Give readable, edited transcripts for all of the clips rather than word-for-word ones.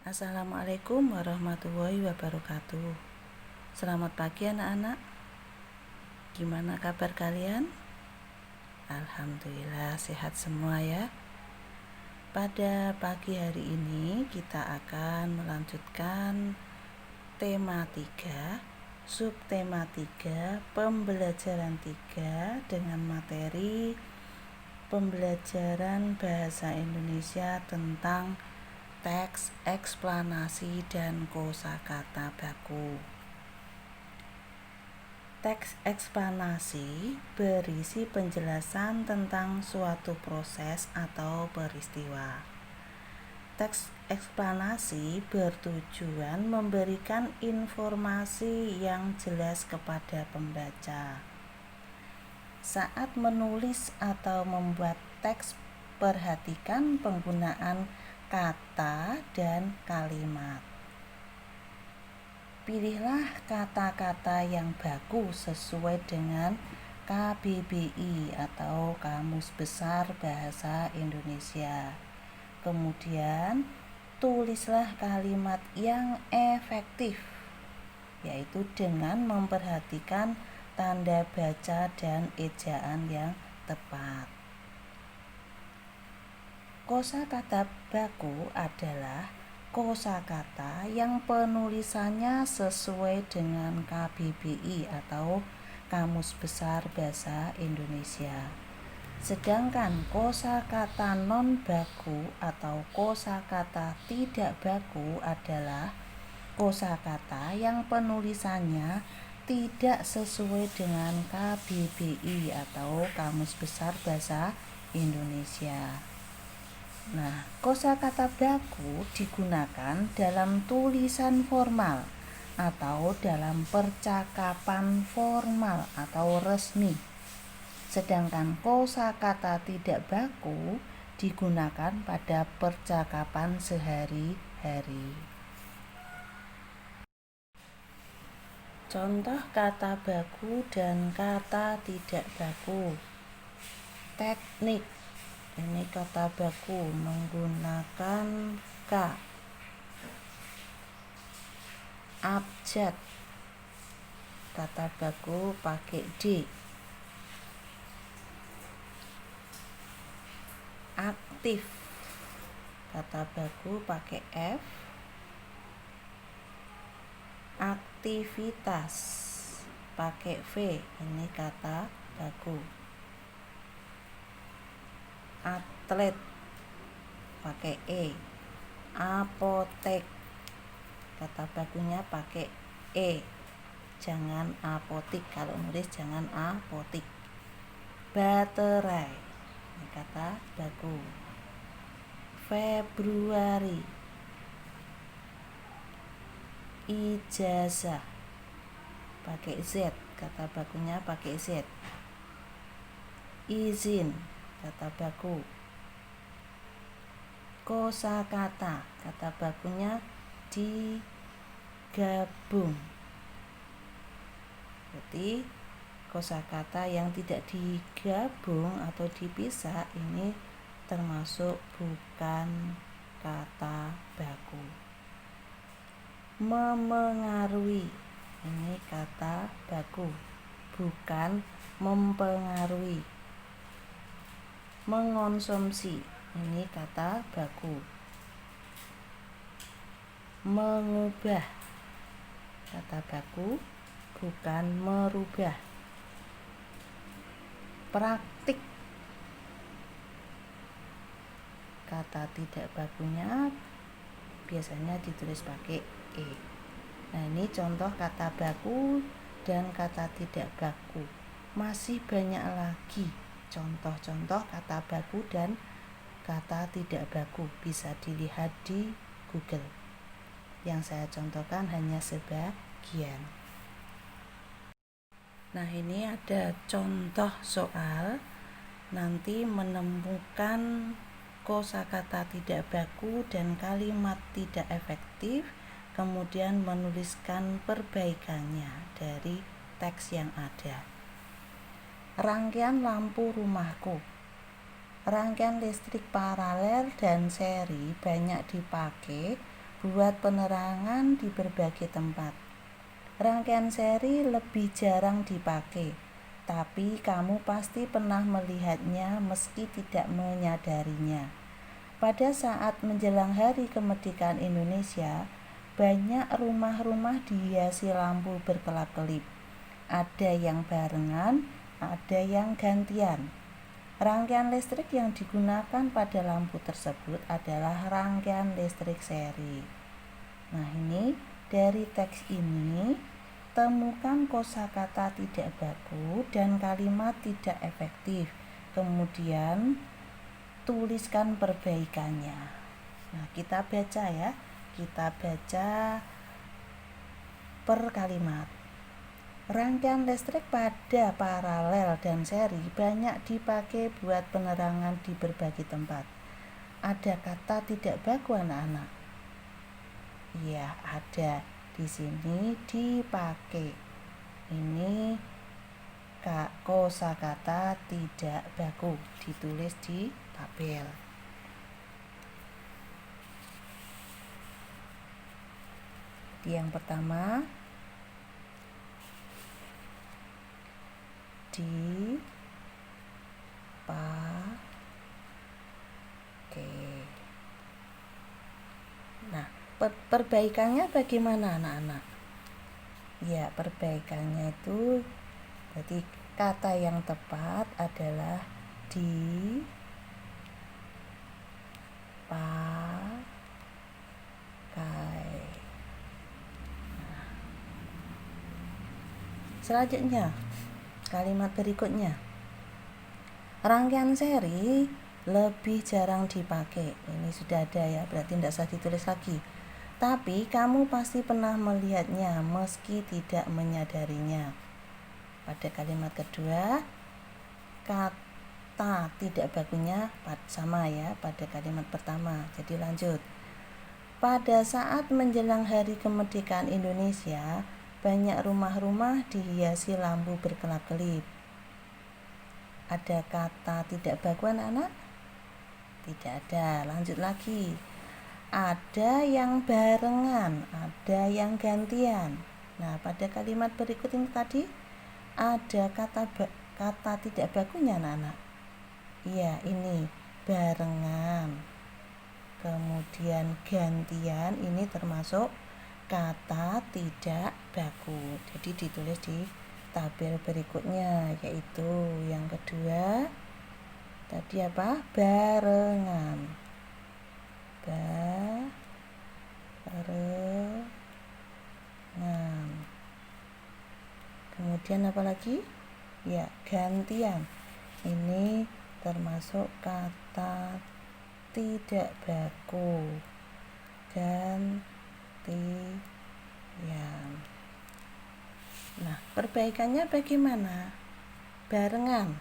Assalamualaikum warahmatullahi wabarakatuh. Selamat pagi anak-anak. Gimana kabar kalian? Alhamdulillah sehat semua ya. Pada pagi hari ini kita akan melanjutkan tema 3, subtema 3, pembelajaran 3 dengan materi pembelajaran bahasa Indonesia tentang teks, eksplanasi, dan kosakata baku. Teks eksplanasi berisi penjelasan tentang suatu proses atau peristiwa. Teks eksplanasi bertujuan memberikan informasi yang jelas kepada pembaca. Saat menulis atau membuat teks, perhatikan penggunaan kata dan kalimat. Pilihlah kata-kata yang baku sesuai dengan KBBI atau Kamus Besar Bahasa Indonesia. Kemudian tulislah kalimat yang efektif, yaitu dengan memperhatikan tanda baca dan ejaan yang tepat. Kosakata baku adalah kosakata yang penulisannya sesuai dengan KBBI atau Kamus Besar Bahasa Indonesia. Sedangkan kosakata non baku atau kosakata tidak baku adalah kosakata yang penulisannya tidak sesuai dengan KBBI atau Kamus Besar Bahasa Indonesia. Nah, kosakata baku digunakan dalam tulisan formal atau dalam percakapan formal atau resmi. Sedangkan kosakata tidak baku digunakan pada percakapan sehari-hari. Contoh kata baku dan kata tidak baku. Teknik. Ini kata baku menggunakan K. Abjad, kata baku pakai D. Aktif, kata baku pakai F. Aktivitas pakai V. Ini kata baku. Atlet pakai E. Apotek, kata bakunya pakai E, jangan apotik. Kalau nulis jangan apotik. Baterai, ini kata baku. Februari. Ijazah pakai Z, kata bakunya pakai Z. Izin, kata baku. Kosakata, kata bakunya digabung. Jadi kosakata yang tidak digabung atau dipisah ini termasuk bukan kata baku. Memengaruhi, ini kata baku, bukan mempengaruhi. Mengonsumsi, ini kata baku. Mengubah, kata baku, bukan merubah. Praktik, kata tidak bakunya biasanya ditulis pakai E. Nah, ini contoh kata baku dan kata tidak baku. Masih banyak lagi contoh-contoh kata baku dan kata tidak baku, bisa dilihat di Google. Yang saya contohkan hanya sebagian. Nah, ini ada contoh soal. Nanti menemukan kosakata tidak baku dan kalimat tidak efektif, kemudian menuliskan perbaikannya dari teks yang ada. Rangkaian lampu rumahku. Rangkaian listrik paralel dan seri banyak dipakai buat penerangan di berbagai tempat. Rangkaian seri lebih jarang dipakai, tapi kamu pasti pernah melihatnya meski tidak menyadarinya. Pada saat menjelang Hari Kemerdekaan Indonesia, banyak rumah-rumah dihiasi lampu berkelap-kelip. Ada yang barengan, ada yang gantian. Rangkaian listrik yang digunakan pada lampu tersebut adalah rangkaian listrik seri. Nah, ini dari teks ini temukan kosakata tidak baku dan kalimat tidak efektif. Kemudian tuliskan perbaikannya. Nah, kita baca ya. Kita baca per kalimat. Rangkaian listrik pada paralel dan seri banyak dipakai buat penerangan di berbagai tempat. Ada kata tidak baku anak-anak? Ya, ada. Di sini dipakai. Ini kosakata tidak baku, ditulis di tabel. Yang pertama dipakai. Nah, perbaikannya bagaimana anak-anak? Ya, perbaikannya itu jadi kata yang tepat adalah dipakai. Selanjutnya, kalimat berikutnya. Rangkaian seri lebih jarang dipakai. Ini sudah ada ya, berarti tidak usah ditulis lagi. Tapi kamu pasti pernah melihatnya meski tidak menyadarinya. Pada kalimat kedua, kata tidak bakunya sama ya pada kalimat pertama. Jadi lanjut. Pada saat menjelang Hari Kemerdekaan Indonesia, banyak rumah-rumah dihiasi lampu berkelap-kelip. Ada kata tidak baku anak-anak? Tidak ada. Lanjut lagi. Ada yang barengan, ada yang gantian. Nah, pada kalimat berikut ini tadi ada kata tidak bakunya anak-anak. Iya, ini barengan. Kemudian gantian, ini termasuk kata tidak baku. Jadi ditulis di tabel berikutnya, yaitu yang kedua tadi apa? Barengan. Barengan. Kemudian apa lagi? Ya, gantian. Ini termasuk kata tidak baku. Gantian. Nah, perbaikannya bagaimana? Barengan.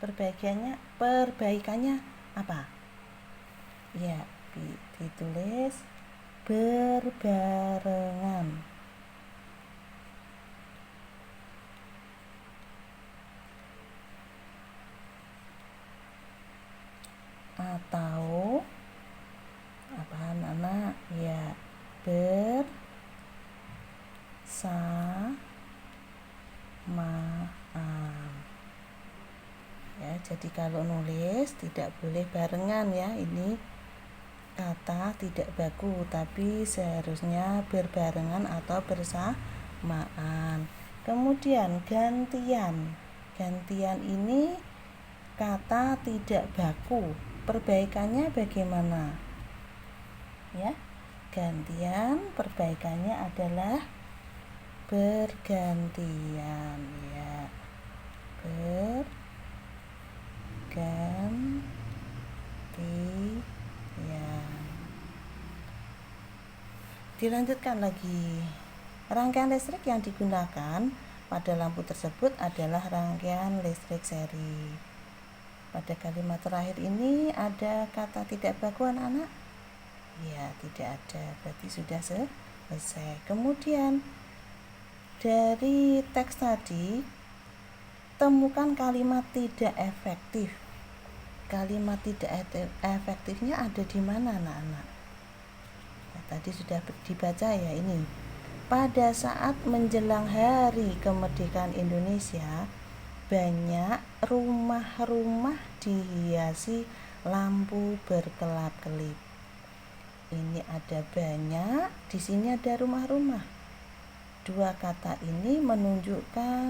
Perbaikannya apa? Ya, ditulis berbarengan. Atau apa anak-anak? Ya, bersamaan. Ya, jadi kalau nulis tidak boleh barengan ya. Ini kata tidak baku, tapi seharusnya berbarengan atau bersamaan. Kemudian gantian. Gantian ini kata tidak baku. Perbaikannya bagaimana? Ya, gantian perbaikannya adalah bergantian ya. Bergantian. Dilanjutkan lagi. Rangkaian listrik yang digunakan pada lampu tersebut adalah rangkaian listrik seri. Pada kalimat terakhir ini ada kata tidak baku anak-anak? Ya, tidak ada. Berarti sudah selesai. Kemudian dari teks tadi temukan kalimat tidak efektif. Kalimat tidak efektifnya ada di mana anak-anak? tadi sudah dibaca ya ini. Pada saat menjelang hari kemerdekaan Indonesia, banyak rumah-rumah dihiasi lampu berkelap-kelip. Ini ada banyak, di sini ada rumah-rumah. Dua kata ini menunjukkan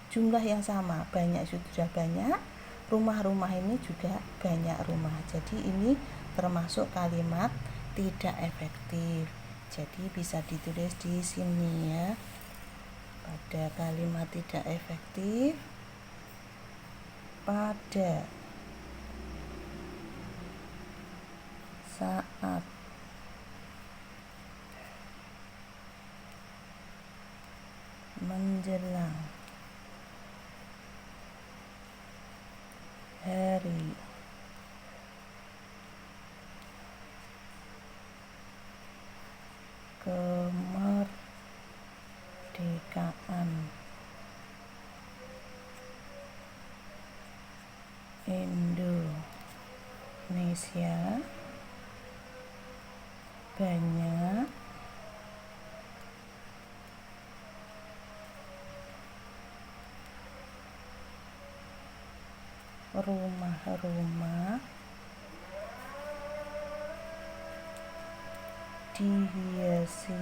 jumlah yang sama, banyak sudah banyak, rumah-rumah ini juga banyak rumah. Jadi ini termasuk kalimat tidak efektif. Jadi bisa ditulis di sini ya. Pada kalimat tidak efektif, pada saat menjelang hari kemerdekaan Indonesia, banyak rumah-rumah dihiasi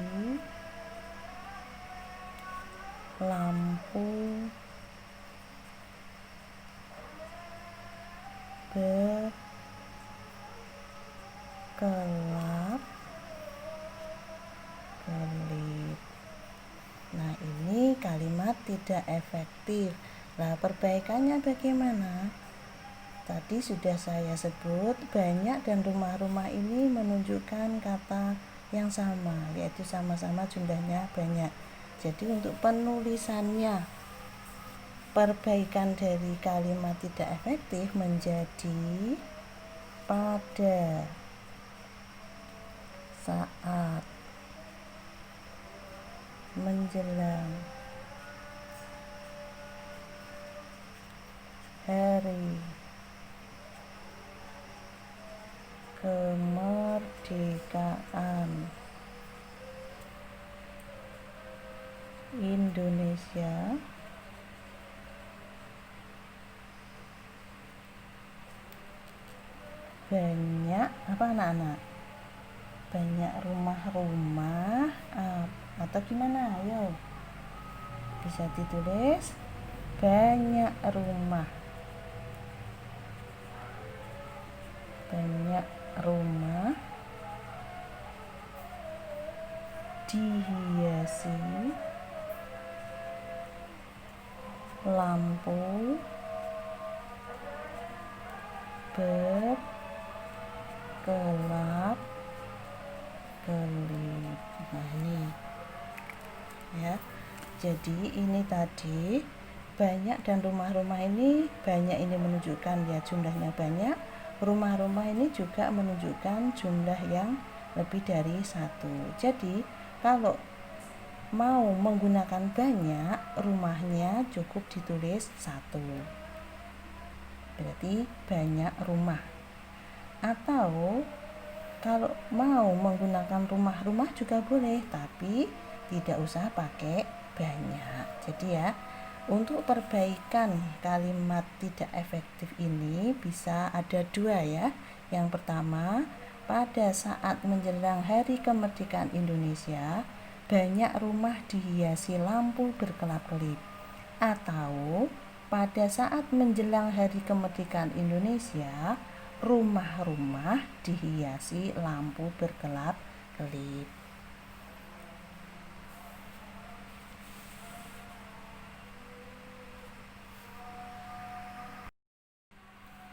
lampu berkelap-kelip. Nah, ini kalimat tidak efektif. Nah, perbaikannya bagaimana? Tadi sudah saya sebut, banyak dan rumah-rumah ini menunjukkan kata yang sama, yaitu sama-sama jumlahnya banyak. Jadi untuk penulisannya, perbaikan dari kalimat tidak efektif menjadi pada saat menjelang hari kemerdekaan Indonesia, banyak apa anak-anak? Banyak rumah-rumah atau gimana? Ayo, bisa ditulis banyak rumah. Banyak rumah dihiasi lampu berkelap-kelip. Nah, ini ya. Jadi ini tadi banyak dan rumah-rumah ini, banyak ini menunjukkan ya jumlahnya banyak, rumah-rumah ini juga menunjukkan jumlah yang lebih dari satu. Jadi kalau mau menggunakan banyak, rumahnya cukup ditulis satu, berarti banyak rumah. Atau kalau mau menggunakan rumah-rumah juga boleh, tapi tidak usah pakai banyak. Jadi ya, untuk perbaikan kalimat tidak efektif ini bisa ada dua ya. Yang pertama, pada saat menjelang hari kemerdekaan Indonesia, banyak rumah dihiasi lampu berkelap-kelip. Atau pada saat menjelang hari kemerdekaan Indonesia, rumah-rumah dihiasi lampu berkelap-kelip.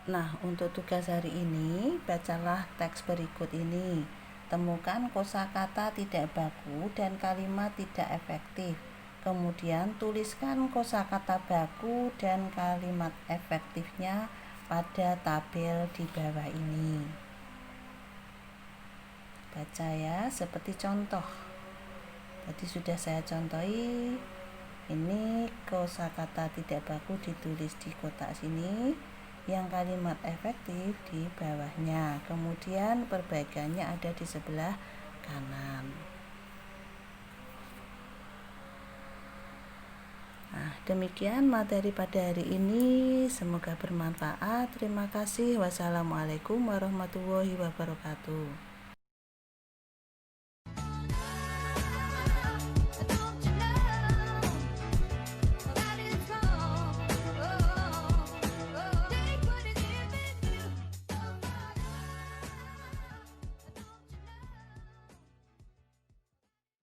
Nah, untuk tugas hari ini, bacalah teks berikut ini. Temukan kosakata tidak baku dan kalimat tidak efektif. Kemudian tuliskan kosakata baku dan kalimat efektifnya pada tabel di bawah ini. Baca ya, seperti contoh. Tadi sudah saya contohi. Ini kosakata tidak baku ditulis di kotak sini, yang kalimat efektif di bawahnya. Kemudian perbaikannya ada di sebelah kanan. Nah, demikian materi pada hari ini, semoga bermanfaat. Terima kasih. Wassalamualaikum warahmatullahi wabarakatuh.